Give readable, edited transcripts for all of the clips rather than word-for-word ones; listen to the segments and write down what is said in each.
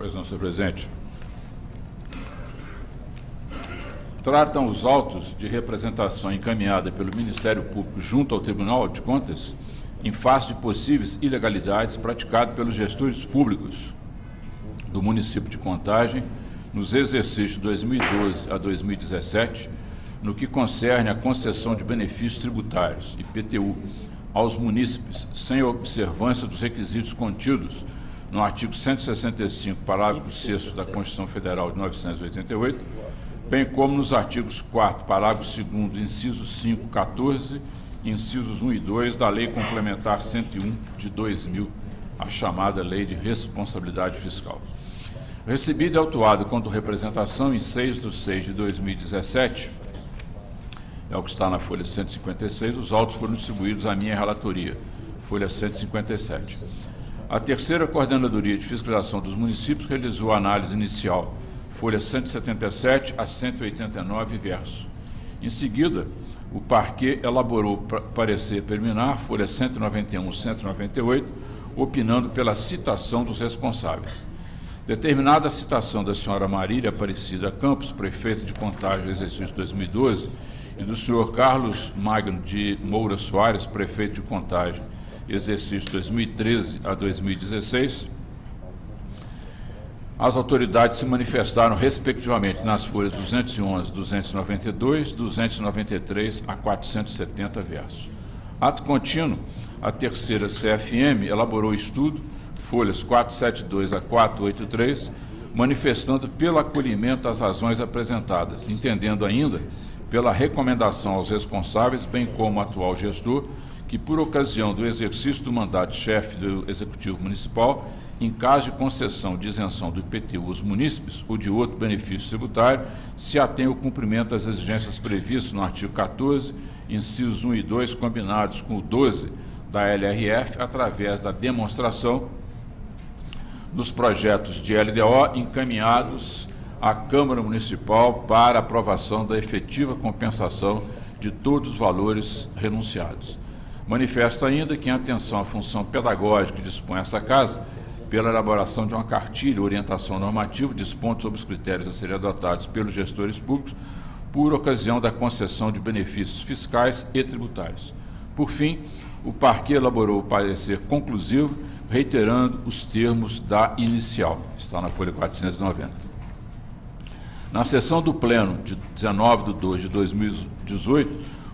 Pois não, senhor presidente. Tratam os autos de representação encaminhada pelo Ministério Público junto ao Tribunal de Contas em face de possíveis ilegalidades praticadas pelos gestores públicos do município de Contagem nos exercícios 2012 a 2017, no que concerne a concessão de benefícios tributários, IPTU, aos munícipes, sem observância dos requisitos contidos no artigo 165, parágrafo 6º da Constituição Federal de 1988, bem como nos artigos 4º, parágrafo 2º, incisos 5, 14, incisos 1 e 2 da Lei Complementar 101 de 2000, a chamada Lei de Responsabilidade Fiscal. Recebido e autuado quanto representação em 6/6/2017, é o que está na folha 156, os autos foram distribuídos à minha relatoria, folha 157. A terceira Coordenadoria de Fiscalização dos Municípios realizou a análise inicial, folha 177 a 189, verso. Em seguida, o parquê elaborou parecer preliminar, folha 191 a 198, opinando pela citação dos responsáveis. Determinada a citação da senhora Marília Aparecida Campos, prefeita de Contagem, exercício 2012, e do senhor Carlos Magno de Moura Soares, prefeito de Contagem, exercício 2013 a 2016, as autoridades se manifestaram respectivamente nas folhas 211, 292, 293 a 470, versos. Ato contínuo, a terceira CFM elaborou estudo, folhas 472 a 483, manifestando pelo acolhimento das razões apresentadas, entendendo ainda pela recomendação aos responsáveis, bem como ao atual gestor, que por ocasião do exercício do mandato de chefe do Executivo Municipal, em caso de concessão de isenção do IPTU aos munícipes ou de outro benefício tributário, se atém ao cumprimento das exigências previstas no artigo 14, incisos 1 e 2, combinados com o 12 da LRF, através da demonstração nos projetos de LDO encaminhados à Câmara Municipal para aprovação da efetiva compensação de todos os valores renunciados. Manifesta ainda que, em atenção à função pedagógica que dispõe essa Casa, pela elaboração de uma cartilha orientação normativa, dispõe sobre os critérios a serem adotados pelos gestores públicos por ocasião da concessão de benefícios fiscais e tributários. Por fim, o parquê elaborou o parecer conclusivo, reiterando os termos da inicial. Está na folha 490. Na sessão do Pleno de 19/2/2018,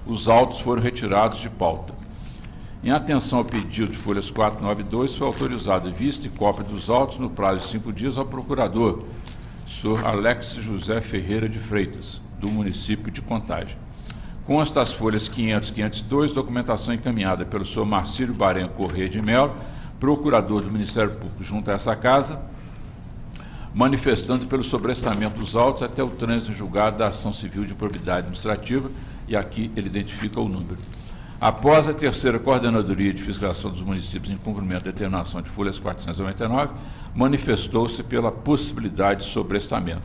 os autos foram retirados de pauta. Em atenção ao pedido de folhas 492, foi autorizada vista e cópia dos autos no prazo de 5 dias ao procurador, senhor Alex José Ferreira de Freitas, do município de Contagem. Consta as folhas 500 e 502, documentação encaminhada pelo senhor Marcílio Barenco Corrêa de Melo, procurador do Ministério Público junto a essa Casa, manifestando pelo sobrestamento dos autos até o trânsito julgado da ação civil de improbidade administrativa, e aqui ele identifica o número. Após a terceira Coordenadoria de Fiscalização dos Municípios em cumprimento da determinação de folhas 499, manifestou-se pela possibilidade de sobrestamento.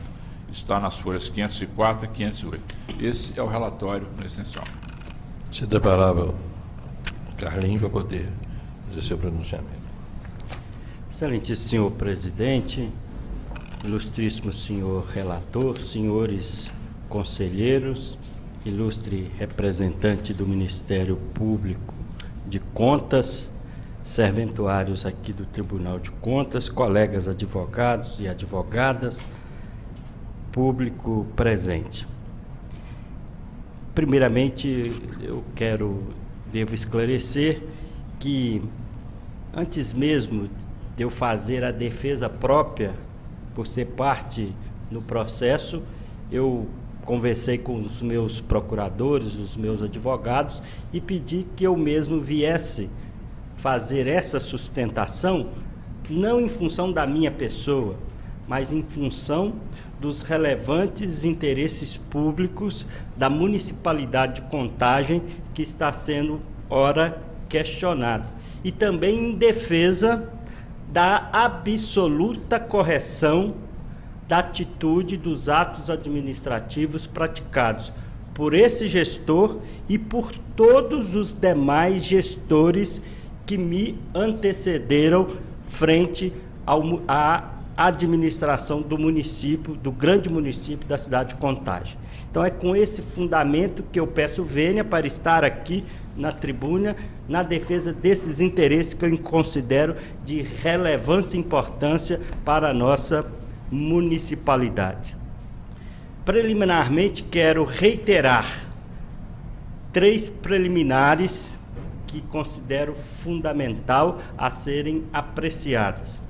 Está nas folhas 504 e 508. Esse é o relatório essencial. Se dá a palavra, Carlinhos, para poder fazer seu pronunciamento. Excelentíssimo senhor presidente, ilustríssimo senhor relator, senhores conselheiros, ilustre representante do Ministério Público de Contas, serventuários aqui do Tribunal de Contas, colegas advogados e advogadas, público presente. Primeiramente, devo esclarecer que, antes mesmo de eu fazer a defesa própria, por ser parte no processo, eu conversei com os meus procuradores, os meus advogados, e pedi que eu mesmo viesse fazer essa sustentação, não em função da minha pessoa, mas em função dos relevantes interesses públicos da municipalidade de Contagem, que está sendo, ora, questionado. E também em defesa da absoluta correção da atitude dos atos administrativos praticados por esse gestor e por todos os demais gestores que me antecederam frente à administração do município, do grande município da cidade de Contagem. Então é com esse fundamento que eu peço vênia para estar aqui na tribuna, na defesa desses interesses que eu considero de relevância e importância para a nossa municipalidade. Preliminarmente, quero reiterar 3 preliminares que considero fundamental a serem apreciadas.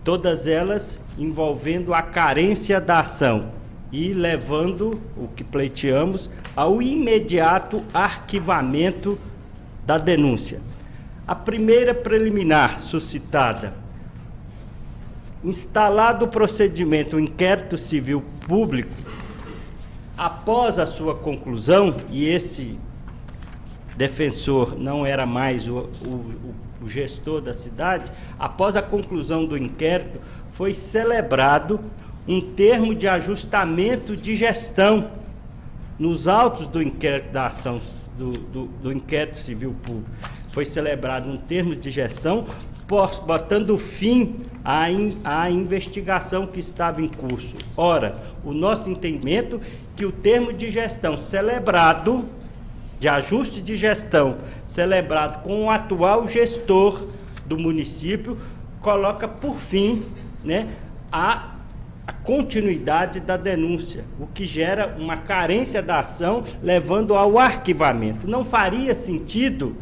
Todas elas envolvendo a carência da ação e levando o que pleiteamos ao imediato arquivamento da denúncia. A primeira preliminar suscitada: instalado o procedimento, o inquérito civil público, após a sua conclusão, e esse defensor não era mais o gestor da cidade, após a conclusão do inquérito, foi celebrado um termo de ajustamento de gestão nos autos do inquérito da ação do inquérito civil público. Foi celebrado um termo de gestão, botando fim à investigação que estava em curso. Ora, o nosso entendimento que o termo de gestão celebrado, de ajuste de gestão, celebrado com o atual gestor do município, coloca por fim, né, a continuidade da denúncia, o que gera uma carência da ação, levando ao arquivamento. Não faria sentido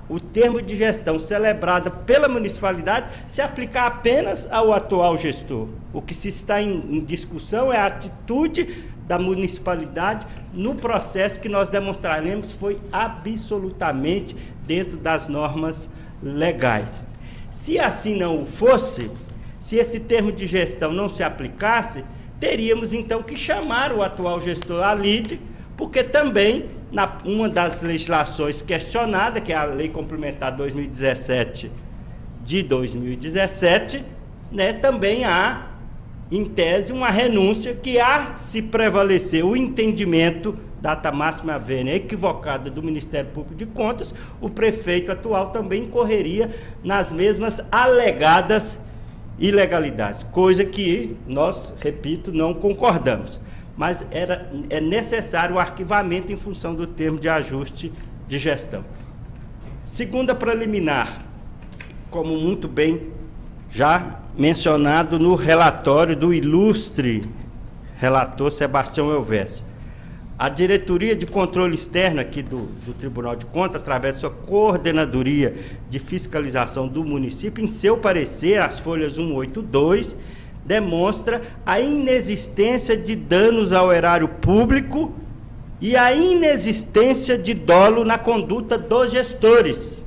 o termo de gestão celebrado pela municipalidade se aplicar apenas ao atual gestor. O que se está em discussão é a atitude da municipalidade no processo que nós demonstraremos foi absolutamente dentro das normas legais. Se assim não o fosse, se esse termo de gestão não se aplicasse, teríamos então que chamar o atual gestor à lide, porque também, uma das legislações questionadas, que é a Lei Complementar 2017 de 2017, né, também há, em tese, uma renúncia que há se prevalecer o entendimento, data máxima vênia equivocada do Ministério Público de Contas, o prefeito atual também incorreria nas mesmas alegadas ilegalidades, coisa que nós, repito, não concordamos. Mas é necessário o arquivamento em função do termo de ajuste de gestão. Segunda preliminar, como muito bem já mencionado no relatório do ilustre relator Sebastião Elvésio. A Diretoria de Controle Externo aqui do Tribunal de Contas, através de sua Coordenadoria de Fiscalização do município, em seu parecer, as folhas 182, demonstra a inexistência de danos ao erário público e a inexistência de dolo na conduta dos gestores,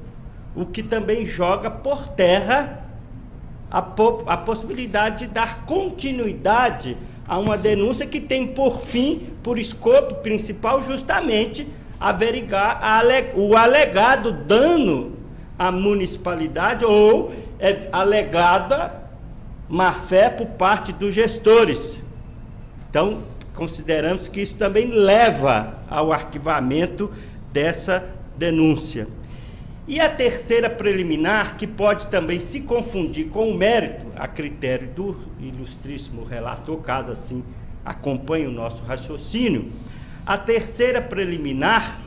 o que também joga por terra a possibilidade de dar continuidade a uma denúncia que tem por fim, por escopo principal, justamente averiguar o alegado dano à municipalidade ou alegada má-fé por parte dos gestores. Então, consideramos que isso também leva ao arquivamento dessa denúncia. E a terceira preliminar, que pode também se confundir com o mérito, a critério do ilustríssimo relator, caso assim acompanhe o nosso raciocínio, a terceira preliminar,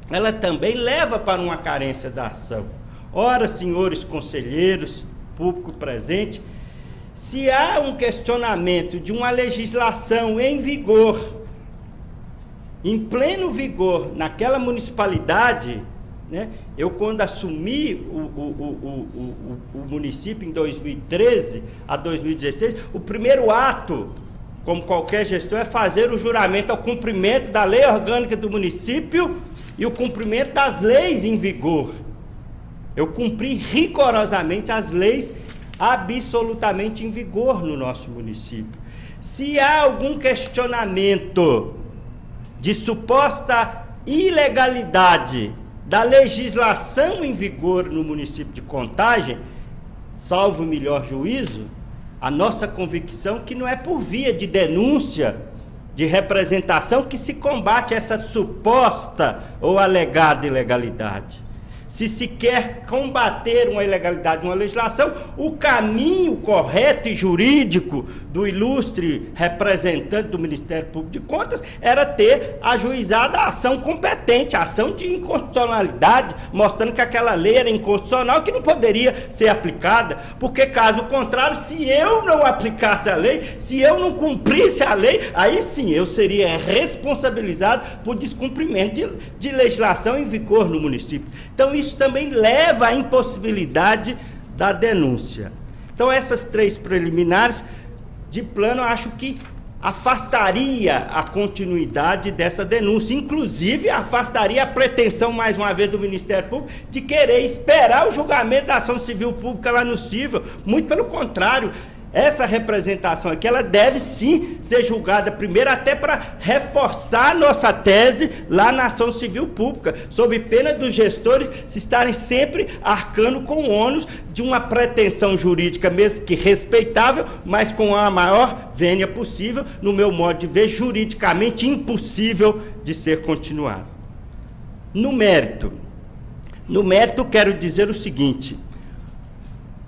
ela também leva para uma carência da ação. Ora, senhores conselheiros, público presente, se há um questionamento de uma legislação em vigor, em pleno vigor, naquela municipalidade, né? Eu, quando assumi o município em 2013 a 2016, o primeiro ato, como qualquer gestor, é fazer o juramento ao cumprimento da lei orgânica do município e o cumprimento das leis em vigor. Eu cumpri rigorosamente as leis absolutamente em vigor no nosso município. Se há algum questionamento de suposta ilegalidade da legislação em vigor no município de Contagem, salvo o melhor juízo, a nossa convicção que não é por via de denúncia, de representação, que se combate essa suposta ou alegada ilegalidade. se quer combater uma ilegalidade de uma legislação, o caminho correto e jurídico do ilustre representante do Ministério Público de Contas era ter ajuizado a ação competente, a ação de inconstitucionalidade, mostrando que aquela lei era inconstitucional e que não poderia ser aplicada, porque caso contrário, se eu não aplicasse a lei, se eu não cumprisse a lei, aí sim eu seria responsabilizado por descumprimento de legislação em vigor no município. Então isso também leva à impossibilidade da denúncia. Então essas 3 preliminares de plano, eu acho que afastaria a continuidade dessa denúncia, inclusive afastaria a pretensão, mais uma vez, do Ministério Público de querer esperar o julgamento da ação civil pública lá no cível. Muito pelo contrário, essa representação aqui, ela deve sim ser julgada primeiro, até para reforçar nossa tese lá na ação civil pública, sob pena dos gestores estarem sempre arcando com o ônus de uma pretensão jurídica, mesmo que respeitável, mas com a maior vênia possível, no meu modo de ver, juridicamente impossível de ser continuado. No mérito, quero dizer o seguinte: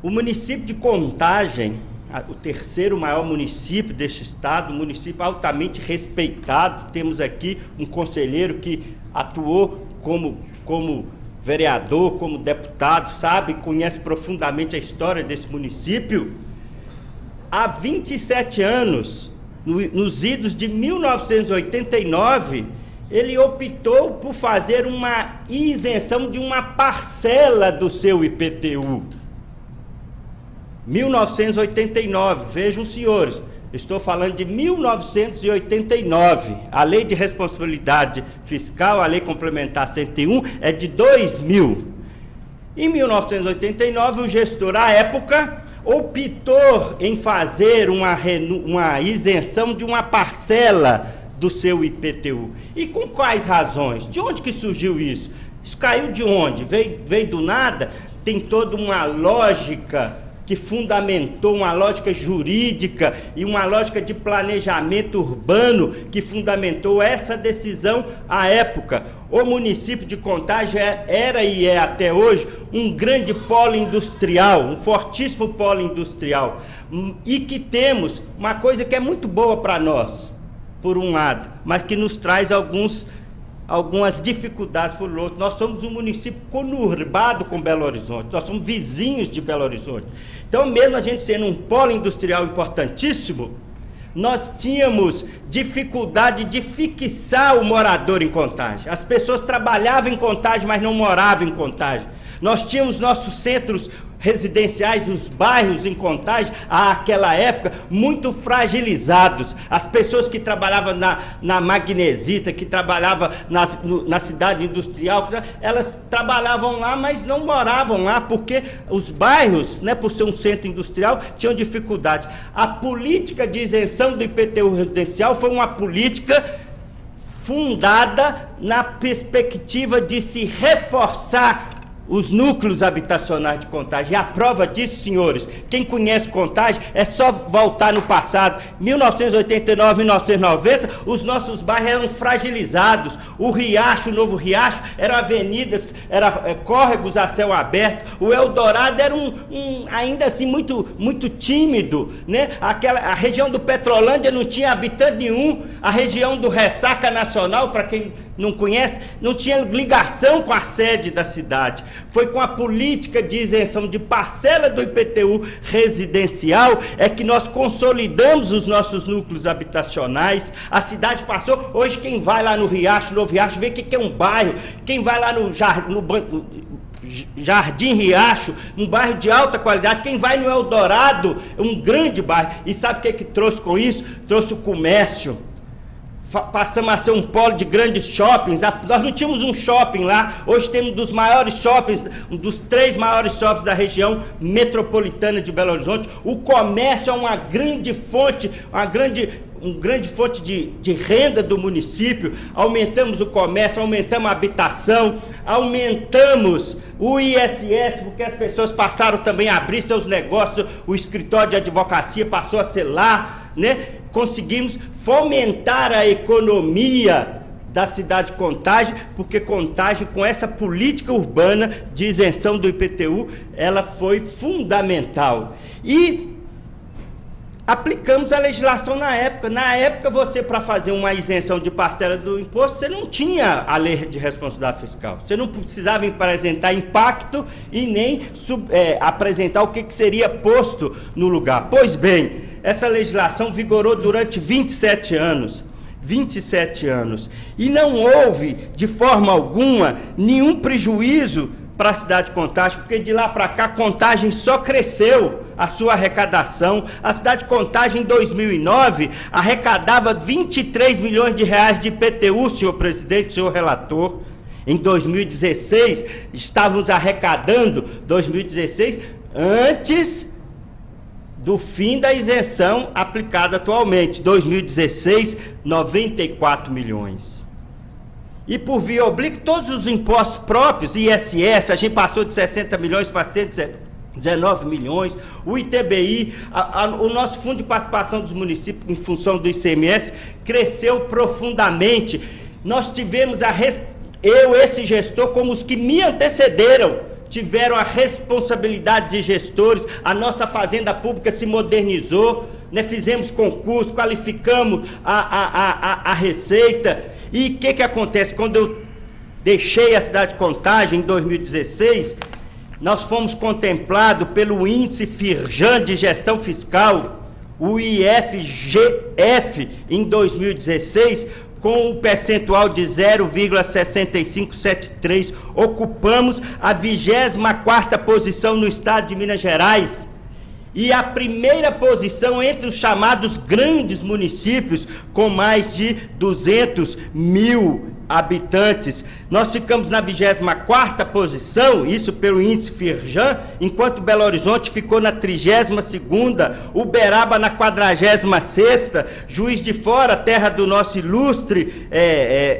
o município de Contagem, o 3º maior município deste estado, um município altamente respeitado. Temos aqui um conselheiro que atuou como vereador, como deputado, sabe, conhece profundamente a história desse município. Há 27 anos, nos idos de 1989, ele optou por fazer uma isenção de uma parcela do seu IPTU. 1989, vejam, senhores, estou falando de 1989, a Lei de Responsabilidade Fiscal, a Lei Complementar 101, é de 2000. Em 1989, o gestor, à época, optou em fazer uma isenção de uma parcela do seu IPTU. E com quais razões? De onde que surgiu isso? Isso caiu de onde? Veio do nada? Tem toda uma lógica que fundamentou, uma lógica jurídica e uma lógica de planejamento urbano que fundamentou essa decisão à época. O município de Contagem era e é até hoje um grande polo industrial, um fortíssimo polo industrial, e que temos uma coisa que é muito boa para nós, por um lado, mas que nos traz algumas dificuldades por outro. Nós somos um município conurbado com Belo Horizonte, nós somos vizinhos de Belo Horizonte. Então, mesmo a gente sendo um polo industrial importantíssimo, nós tínhamos dificuldade de fixar o morador em Contagem. As pessoas trabalhavam em Contagem, mas não moravam em Contagem. Nós tínhamos nossos centros residenciais, os bairros em Contagem, àquela época, muito fragilizados. As pessoas que trabalhavam na Magnesita, que trabalhavam na cidade industrial, elas trabalhavam lá, mas não moravam lá, porque os bairros, né, por ser um centro industrial, tinham dificuldade. A política de isenção do IPTU residencial foi uma política fundada na perspectiva de se reforçar os núcleos habitacionais de Contagem. E a prova disso, senhores, quem conhece Contagem, é só voltar no passado. 1989, 1990, os nossos bairros eram fragilizados. O Riacho, o Novo Riacho, eram avenidas, córregos a céu aberto. O Eldorado era ainda assim muito, muito tímido, né? A região do Petrolândia não tinha habitante nenhum. A região do Ressaca Nacional, para quem não conhece, não tinha ligação com a sede da cidade. Foi com a política de isenção de parcela do IPTU residencial é que nós consolidamos os nossos núcleos habitacionais. A cidade passou, hoje quem vai lá no Riacho, Novo Riacho, vê o que é um bairro. Quem vai lá no Jardim Riacho, um bairro de alta qualidade. Quem vai no Eldorado, um grande bairro. E sabe o que trouxe com isso? Trouxe o comércio. Passamos a ser um polo de grandes shoppings. Nós não tínhamos um shopping lá, hoje temos um dos maiores shoppings, um dos 3 maiores shoppings da região metropolitana de Belo Horizonte. O comércio é uma grande fonte, uma grande fonte de renda do município. Aumentamos o comércio, aumentamos a habitação, aumentamos o ISS, porque as pessoas passaram também a abrir seus negócios, o escritório de advocacia passou a ser lá, né? Conseguimos fomentar a economia da cidade de Contagem, porque Contagem, com essa política urbana de isenção do IPTU, ela foi fundamental. E aplicamos a legislação na época. Na época, você, para fazer uma isenção de parcela do imposto, você não tinha a lei de responsabilidade fiscal. Você não precisava apresentar impacto e nem apresentar o que seria posto no lugar. Pois bem, essa legislação vigorou durante 27 anos. 27 anos. E não houve, de forma alguma, nenhum prejuízo para a cidade de Contagem, porque de lá para cá, Contagem só cresceu a sua arrecadação. A cidade de Contagem, em 2009, arrecadava 23 milhões de reais de IPTU, senhor presidente, senhor relator. Em 2016, estávamos arrecadando, 2016, antes do fim da isenção aplicada atualmente. 2016, 94 milhões. E por via oblíqua, todos os impostos próprios, ISS, a gente passou de 60 milhões para 119 milhões, o ITBI, o nosso fundo de participação dos municípios em função do ICMS cresceu profundamente. Nós tivemos esse gestor, como os que me antecederam, tiveram a responsabilidade de gestores. A nossa fazenda pública se modernizou, né? Fizemos concurso, qualificamos a receita. E o que acontece? Quando eu deixei a cidade de Contagem, em 2016, nós fomos contemplados pelo índice Firjan de gestão fiscal, o IFGF, em 2016, com o percentual de 0,6573, ocupamos a 24ª posição no estado de Minas Gerais e a primeira posição entre os chamados grandes municípios com mais de 200 mil habitantes. Nós ficamos na 24ª posição, isso pelo índice Firjan, enquanto Belo Horizonte ficou na 32ª, Uberaba na 46ª, Juiz de Fora, terra do nosso ilustre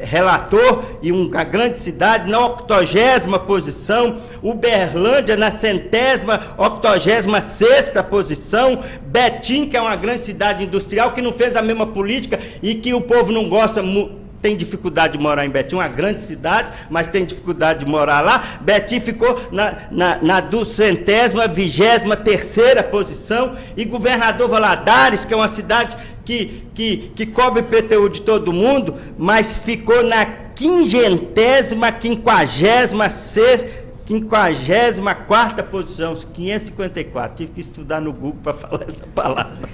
relator e uma grande cidade, na 80ª posição, Uberlândia na 186ª posição, Betim, que é uma grande cidade industrial que não fez a mesma política e que o povo não gosta muito, tem dificuldade de morar em Betim, uma grande cidade, mas tem dificuldade de morar lá. Betim ficou na 223ª posição, e Governador Valadares, que é uma cidade que cobre IPTU de todo mundo, mas ficou na 54ª posição, 554. Tive que estudar no Google para falar essa palavra.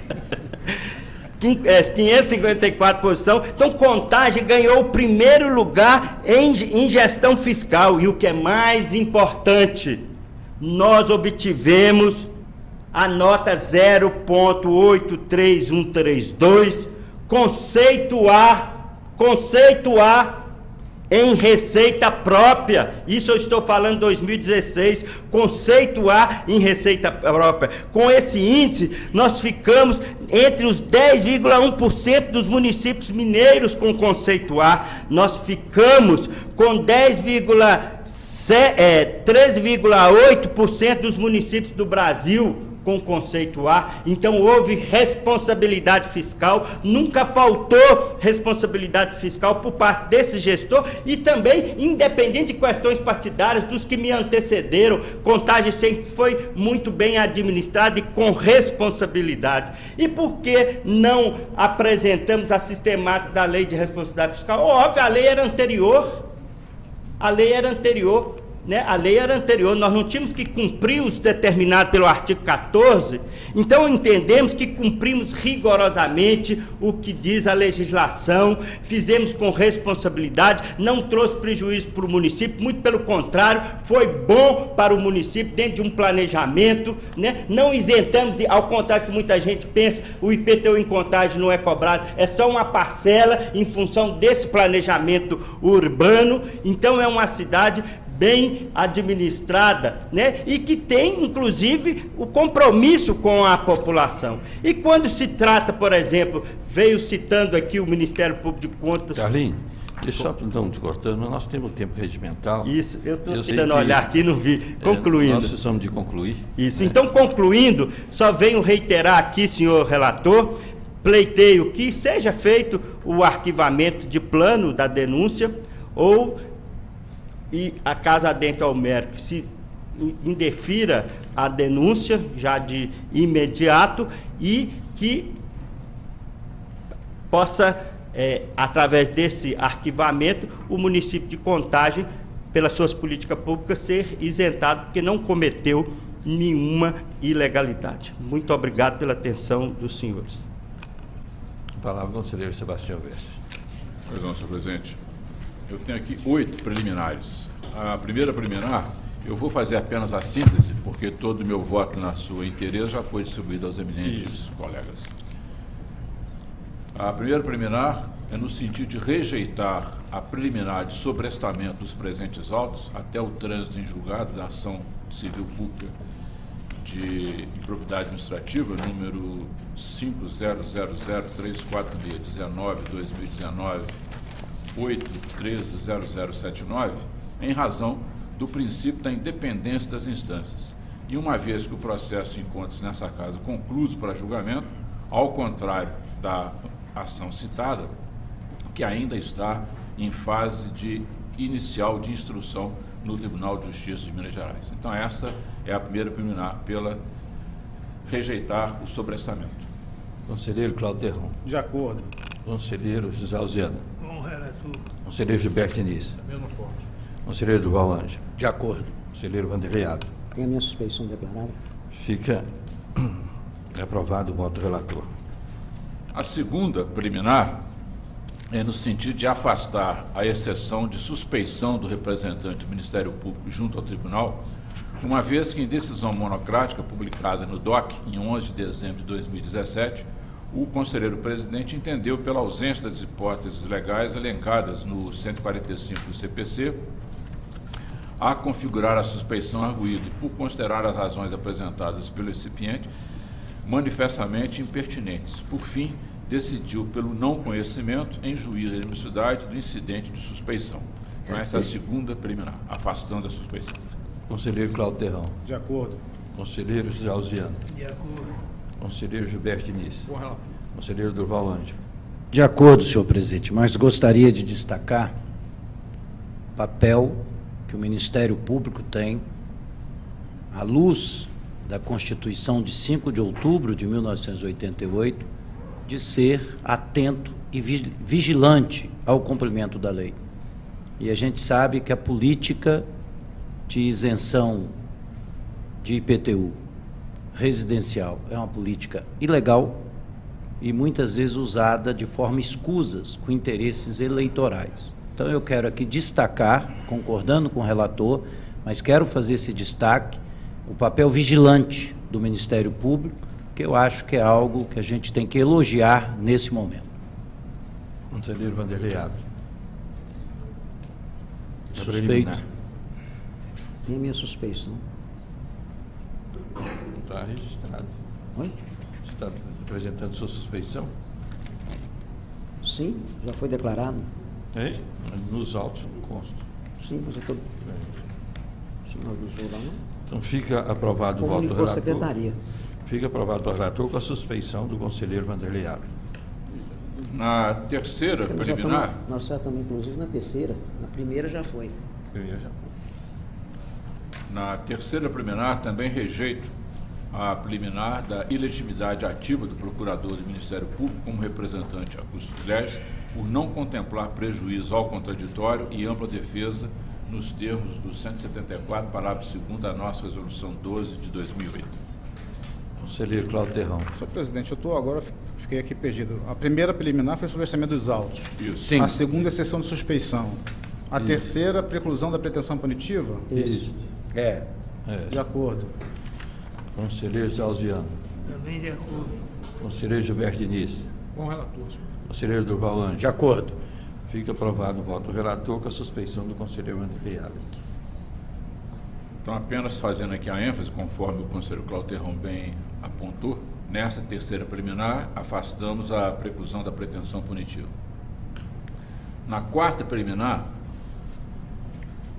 554 posição. Então, Contagem ganhou o primeiro lugar em gestão fiscal. E o que é mais importante, nós obtivemos a nota 0.83132, conceito A em receita própria. Isso eu estou falando 2016, conceito A em receita própria. Com esse índice, nós ficamos entre os 10,1% dos municípios mineiros com conceito A. Nós ficamos com 13,8% dos municípios do Brasil com conceito A. Então houve responsabilidade fiscal, nunca faltou responsabilidade fiscal por parte desse gestor, e também, independente de questões partidárias, dos que me antecederam, Contagem sempre foi muito bem administrada e com responsabilidade. E por que não apresentamos a sistemática da lei de responsabilidade fiscal? Óbvio, a lei era anterior, né? A lei era anterior, nós não tínhamos que cumprir os determinados pelo artigo 14, então entendemos que cumprimos rigorosamente o que diz a legislação, fizemos com responsabilidade, não trouxe prejuízo para o município, muito pelo contrário, foi bom para o município dentro de um planejamento, né? Não isentamos, ao contrário que muita gente pensa, o IPTU em Contagem não é cobrado, é só uma parcela em função desse planejamento urbano. Então é uma cidade bem administrada, né? E que tem, inclusive, o compromisso com a população. E quando se trata, por exemplo, veio citando aqui o Ministério Público de Contas... Carlinhos, deixa eu só não te cortando, mas nós temos tempo regimental. Isso, eu estou tentando olhar aqui e não vi. Concluindo. Nós precisamos de concluir. Isso, então concluindo, só venho reiterar aqui, senhor relator, pleiteio que seja feito o arquivamento de plano da denúncia ou e a casa dentro ao mérito se indefira a denúncia já de imediato e que possa, através desse arquivamento, o município de Contagem, pelas suas políticas públicas, ser isentado, porque não cometeu nenhuma ilegalidade. Muito obrigado pela atenção dos senhores. A palavra ao conselheiro Sebastião Vestes. Perdão, senhor presidente. Eu tenho aqui 8 preliminares. A primeira preliminar, eu vou fazer apenas a síntese, porque todo o meu voto na sua interesse já foi distribuído aos eminentes colegas. A primeira preliminar é no sentido de rejeitar a preliminar de sobrestamento dos presentes autos até o trânsito em julgado da ação civil pública de improbidade administrativa, número 5000346119/2019, 8130079, em razão do princípio da independência das instâncias. E uma vez que o processo encontra-se nessa casa concluído para julgamento, ao contrário da ação citada, que ainda está em fase inicial de instrução no Tribunal de Justiça de Minas Gerais. Então, essa é a primeira preliminar pela rejeitar o sobrestamento. Conselheiro Cláudio Terron. De acordo. Conselheiro José Alziano. Com o relator. Conselheiro Gilberto Diniz. Da mesma forma. Conselheiro Durval Ângelo. De acordo. Conselheiro Vanderlei Abdo. Tem a minha suspeição declarada. Fica aprovado o voto do relator. A segunda preliminar é no sentido de afastar a exceção de suspeição do representante do Ministério Público junto ao Tribunal, uma vez que em decisão monocrática publicada no DOC em 11 de dezembro de 2017, o conselheiro presidente entendeu pela ausência das hipóteses legais elencadas no 145 do CPC a configurar a suspeição arguída e por considerar as razões apresentadas pelo recipiente manifestamente impertinentes. Por fim, decidiu pelo não conhecimento em juízo de admissibilidade do incidente de suspeição. Então, essa é a segunda preliminar, afastando a suspeição. Conselheiro Cláudio Terron. De acordo. Conselheiro José Alziano. De acordo. Conselheiro Gilberto Diniz. Com o relator. Conselheiro Durval Ângelo. De acordo, senhor presidente, mas gostaria de destacar o papel que o Ministério Público tem à luz da Constituição de 5 de outubro de 1988, de ser atento e vigilante ao cumprimento da lei. E a gente sabe que a política de isenção de IPTU residencial é uma política ilegal e muitas vezes usada de forma escusas, com interesses eleitorais. Então eu quero aqui destacar, concordando com o relator, mas quero fazer esse destaque, o papel vigilante do Ministério Público, que eu acho que é algo que a gente tem que elogiar nesse momento. Conselheiro Vanderlei Abdo. Suspeito. Tem a minha suspeição. Está registrado. Oi? Você está apresentando sua suspeição? Sim, já foi declarado. É? Nos autos não consta. Sim, mas eu estou... O senhor avisou lá, não? Então fica aprovado o voto do Comunicou a relator. secretaria. Fica aprovado pelo relator com a suspeição do conselheiro Vanderlei Abdo. Na terceira preliminar, Nós já estamos, inclusive, na terceira. Na primeira já foi. na terceira preliminar também rejeito a preliminar da ilegitimidade ativa do procurador do Ministério Público como representante a custos legis, por não contemplar prejuízo ao contraditório e ampla defesa nos termos do 174, parágrafo 2º da nossa resolução 12 de 2008. Conselheiro Cláudio Terron. Senhor presidente, fiquei aqui perdido. A primeira preliminar foi o sobrestamento dos autos. Isso. Sim. A segunda é sessão de suspeição. A terceira, preclusão da pretensão punitiva? Isso. É. De acordo. Conselheiro Salziano. Também de acordo. Conselheiro Gilberto Diniz. Com o relator. Conselheiro Durval Ângelo. De acordo. Fica aprovado o voto do relator com a suspeição do conselheiro Vanderlei Abdo. Então, apenas fazendo aqui a ênfase, conforme o conselheiro Cláudio Terron bem apontou, nesta terceira preliminar, afastamos a preclusão da pretensão punitiva. Na quarta preliminar,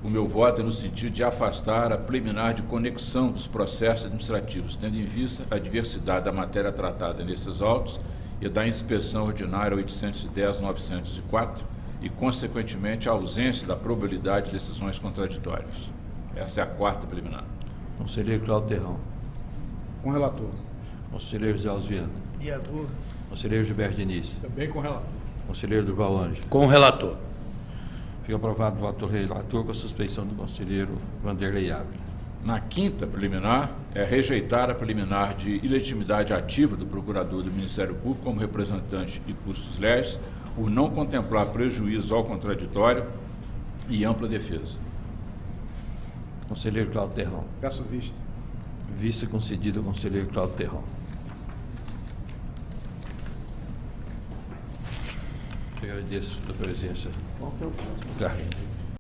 o meu voto é no sentido de afastar a preliminar de conexão dos processos administrativos, tendo em vista a diversidade da matéria tratada nesses autos e da inspeção ordinária 810-904 e, consequentemente, a ausência da probabilidade de decisões contraditórias. Essa é a quarta preliminar. Conselheiro Cláudio Terrão. Com o relator. Conselheiro José Alves Viana. De acordo. Conselheiro Gilberto Diniz. Também com relator. Conselheiro Durval Ângelo. Com o relator. Fica aprovado o voto do relator com a suspeição do conselheiro Vanderlei Ávila. Na quinta preliminar, é rejeitar a preliminar de ilegitimidade ativa do procurador do Ministério Público como representante de custos legis, por não contemplar prejuízo ao contraditório e ampla defesa. Conselheiro Cláudio Terrão. Peço vista. Vista concedida ao conselheiro Cláudio Terrão. Eu agradeço a presença do Carlinhos.